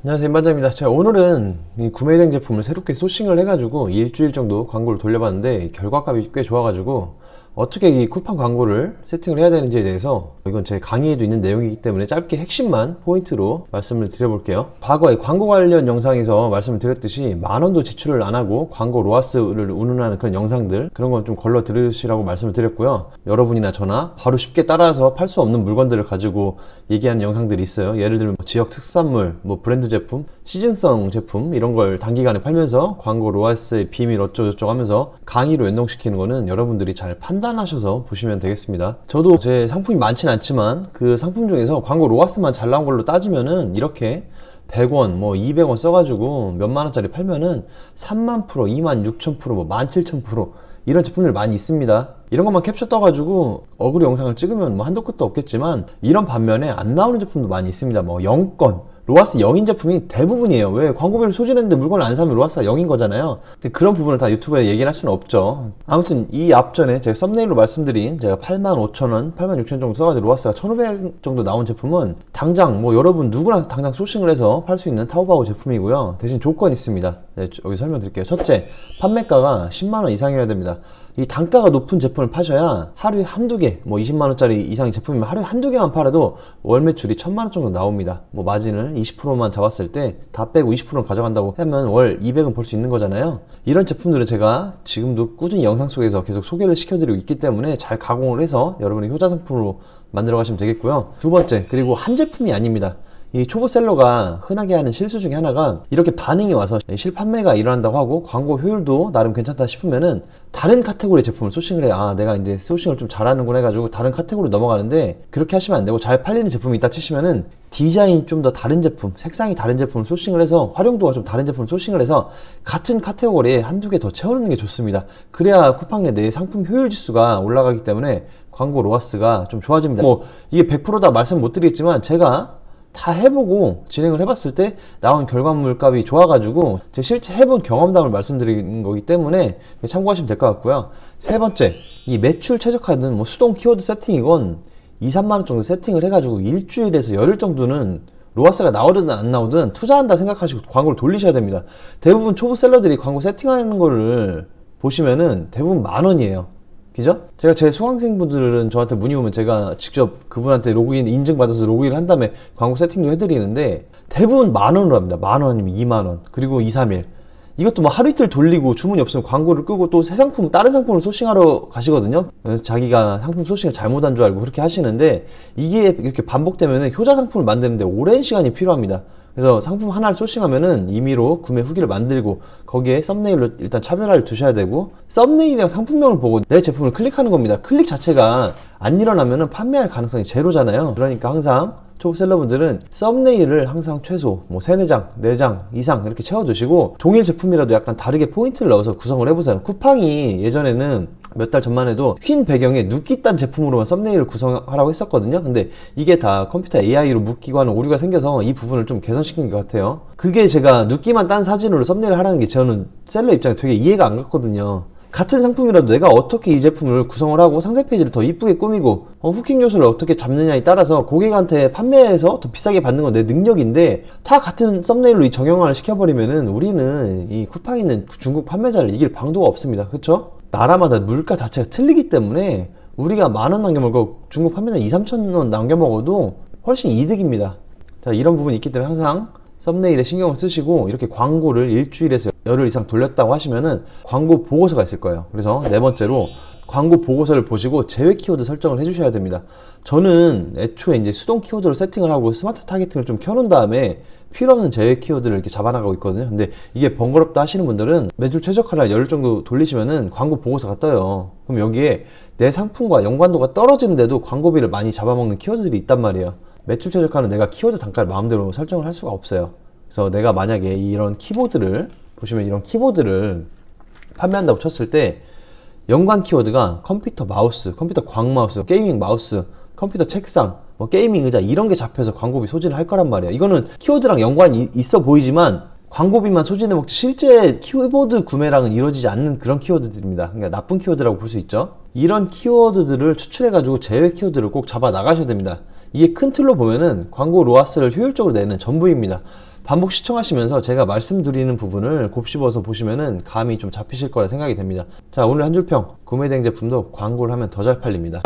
안녕하세요, 임반장입니다. 제가 오늘은 이 구매된 제품을 새롭게 소싱을 해가지고 일주일 정도 광고를 돌려봤는데 결과값이 꽤 좋아가지고 어떻게 이 쿠팡 광고를 세팅을 해야 되는지에 대해서, 이건 제 강의에도 있는 내용이기 때문에 짧게 핵심만 포인트로 말씀을 드려볼게요. 과거에 광고 관련 영상에서 말씀을 드렸듯이 만원도 지출을 안 하고 광고 로아스를 운운하는 그런 영상들, 그런 건 좀 걸러 들으시라고 말씀을 드렸고요. 여러분이나 저나 바로 쉽게 따라서 팔 수 없는 물건들을 가지고 얘기하는 영상들이 있어요. 예를 들면 지역 특산물, 브랜드 제품, 시즌성 제품, 이런 걸 단기간에 팔면서 광고 로아스의 비밀 어쩌고저쩌고 하면서 강의로 연동시키는 거는 여러분들이 잘 판단하셔서 보시면 되겠습니다. 저도 제 상품이 많진 않지만 그 상품 중에서 광고 로아스만 잘 나온 걸로 따지면은 이렇게 100원, 200원 써가지고 몇만 원짜리 팔면은 3만 프로, 2만 6천 프로, 17,000% 이런 제품들 많이 있습니다. 이런 것만 캡처 떠가지고 어그로 영상을 찍으면 한도 끝도 없겠지만, 이런 반면에 안 나오는 제품도 많이 있습니다. 0건, 로아스 0인 제품이 대부분이에요. 왜? 광고비를 소진했는데 물건을 안 사면 로아스가 0인 거잖아요. 근데 그런 부분을 다 유튜브에 얘기를 할 수는 없죠. 아무튼 이 앞전에 제가 썸네일로 말씀드린, 제가 85,000원, 86,000원 정도 써가지고 로아스가 1,500 정도 나온 제품은 당장 여러분 누구나 당장 소싱을 해서 팔 수 있는 타오바오 제품이고요. 대신 조건이 있습니다. 네, 여기 설명드릴게요. 첫째, 판매가가 10만원 이상이어야 됩니다. 이 단가가 높은 제품을 파셔야 하루에 한두 개, 20만원짜리 이상의 제품이면 하루에 한두 개만 팔아도 월 매출이 1,000만원 정도 나옵니다. 마진을 20%만 잡았을 때 다 빼고 20%를 가져간다고 하면 월 200은 벌 수 있는 거잖아요. 이런 제품들은 제가 지금도 꾸준히 영상 속에서 계속 소개를 시켜드리고 있기 때문에 잘 가공을 해서 여러분의 효자 상품으로 만들어 가시면 되겠고요. 두 번째, 그리고 한 제품이 아닙니다. 이 초보셀러가 흔하게 하는 실수 중에 하나가, 이렇게 반응이 와서 실판매가 일어난다고 하고 광고 효율도 나름 괜찮다 싶으면은 다른 카테고리 제품을 소싱을 해요. 내가 이제 소싱을 좀 잘하는구나 해가지고 다른 카테고리로 넘어가는데, 그렇게 하시면 안 되고, 잘 팔리는 제품이 있다 치시면은 디자인이 좀 더 다른 제품, 색상이 다른 제품을 소싱을 해서, 활용도가 좀 다른 제품을 소싱을 해서 같은 카테고리에 한두 개 더 채워놓는 게 좋습니다. 그래야 쿠팡 내 상품 효율 지수가 올라가기 때문에 광고 로아스가 좀 좋아집니다. 이게 100%다 말씀 못 드리겠지만, 제가 다 해보고 진행을 해봤을 때 나온 결과물 값이 좋아가지고 제 실제 해본 경험담을 말씀드리는 거기 때문에 참고하시면 될 것 같고요. 세 번째, 이 매출 최적화는 수동 키워드 세팅이건 2, 3만원 정도 세팅을 해가지고 일주일에서 열흘 정도는 로아스가 나오든 안 나오든 투자한다 생각하시고 광고를 돌리셔야 됩니다. 대부분 초보 셀러들이 광고 세팅하는 거를 보시면은 대부분 만원이에요. 그죠? 제가 제 수강생분들은 저한테 문의 오면 제가 직접 그분한테 로그인 인증받아서 로그인을 한 다음에 광고 세팅도 해드리는데, 대부분 만원으로 합니다. 만원 아니면 2만원, 그리고 2, 3일. 이것도 하루 이틀 돌리고 주문이 없으면 광고를 끄고 또 새 상품, 다른 상품을 소싱하러 가시거든요. 자기가 상품 소싱을 잘못한 줄 알고 그렇게 하시는데, 이게 이렇게 반복되면 효자 상품을 만드는데 오랜 시간이 필요합니다. 그래서 상품 하나를 소싱하면은 임의로 구매 후기를 만들고 거기에 썸네일로 일단 차별화를 두셔야 되고, 썸네일이랑 상품명을 보고 내 제품을 클릭하는 겁니다. 클릭 자체가 안 일어나면은 판매할 가능성이 제로잖아요. 그러니까 항상 초보셀러분들은 썸네일을 항상 최소 3, 4장, 4장 이상 이렇게 채워두시고, 동일 제품이라도 약간 다르게 포인트를 넣어서 구성을 해보세요. 쿠팡이 예전에는 몇 달 전만 해도 흰 배경에 눕기 딴 제품으로만 썸네일을 구성하라고 했었거든요. 근데 이게 다 컴퓨터 AI로 묶이고 하는 오류가 생겨서 이 부분을 좀 개선시킨 것 같아요. 그게 제가 눕기만 딴 사진으로 썸네일을 하라는 게 저는 셀러 입장에 되게 이해가 안 갔거든요. 같은 상품이라도 내가 어떻게 이 제품을 구성을 하고 상세 페이지를 더 이쁘게 꾸미고 후킹 요소를 어떻게 잡느냐에 따라서 고객한테 판매해서 더 비싸게 받는 건 내 능력인데, 다 같은 썸네일로 이 정형화를 시켜버리면은 우리는 이 쿠팡에 있는 중국 판매자를 이길 방도가 없습니다. 그쵸? 나라마다 물가 자체가 틀리기 때문에 우리가 만원 남겨먹고 중국 판매자 2, 3천원 남겨먹어도 훨씬 이득입니다. 자, 이런 부분이 있기 때문에 항상 썸네일에 신경을 쓰시고, 이렇게 광고를 일주일에서 열흘 이상 돌렸다고 하시면은 광고 보고서가 있을 거예요. 그래서 네 번째로, 광고 보고서를 보시고 제외 키워드 설정을 해주셔야 됩니다. 저는 애초에 이제 수동 키워드를 세팅을 하고 스마트 타겟팅을 좀 켜놓은 다음에 필요없는 제외 키워드를 이렇게 잡아나가고 있거든요. 근데 이게 번거롭다 하시는 분들은 매출 최적화를 열흘 정도 돌리시면은 광고 보고서가 떠요. 그럼 여기에 내 상품과 연관도가 떨어지는데도 광고비를 많이 잡아먹는 키워드들이 있단 말이에요. 매출 최적화는 내가 키워드 단가를 마음대로 설정을 할 수가 없어요. 그래서 내가 만약에 이런 키보드를 보시면, 이런 키보드를 판매한다고 쳤을 때 연관 키워드가 컴퓨터 마우스, 컴퓨터 광 마우스, 게이밍 마우스, 컴퓨터 책상, 게이밍 의자, 이런 게 잡혀서 광고비 소진을 할 거란 말이에요. 이거는 키워드랑 연관이 있어 보이지만 광고비만 소진해 먹지 실제 키보드 구매랑은 이루어지지 않는 그런 키워드들입니다. 그러니까 나쁜 키워드라고 볼 수 있죠. 이런 키워드들을 추출해가지고 제외 키워드를 꼭 잡아 나가셔야 됩니다. 이게 큰 틀로 보면은 광고 로아스를 효율적으로 내는 전부입니다. 반복 시청하시면서 제가 말씀드리는 부분을 곱씹어서 보시면은 감이 좀 잡히실 거라 생각이 됩니다. 자, 오늘 한 줄평. 구매대행 제품도 광고를 하면 더 잘 팔립니다.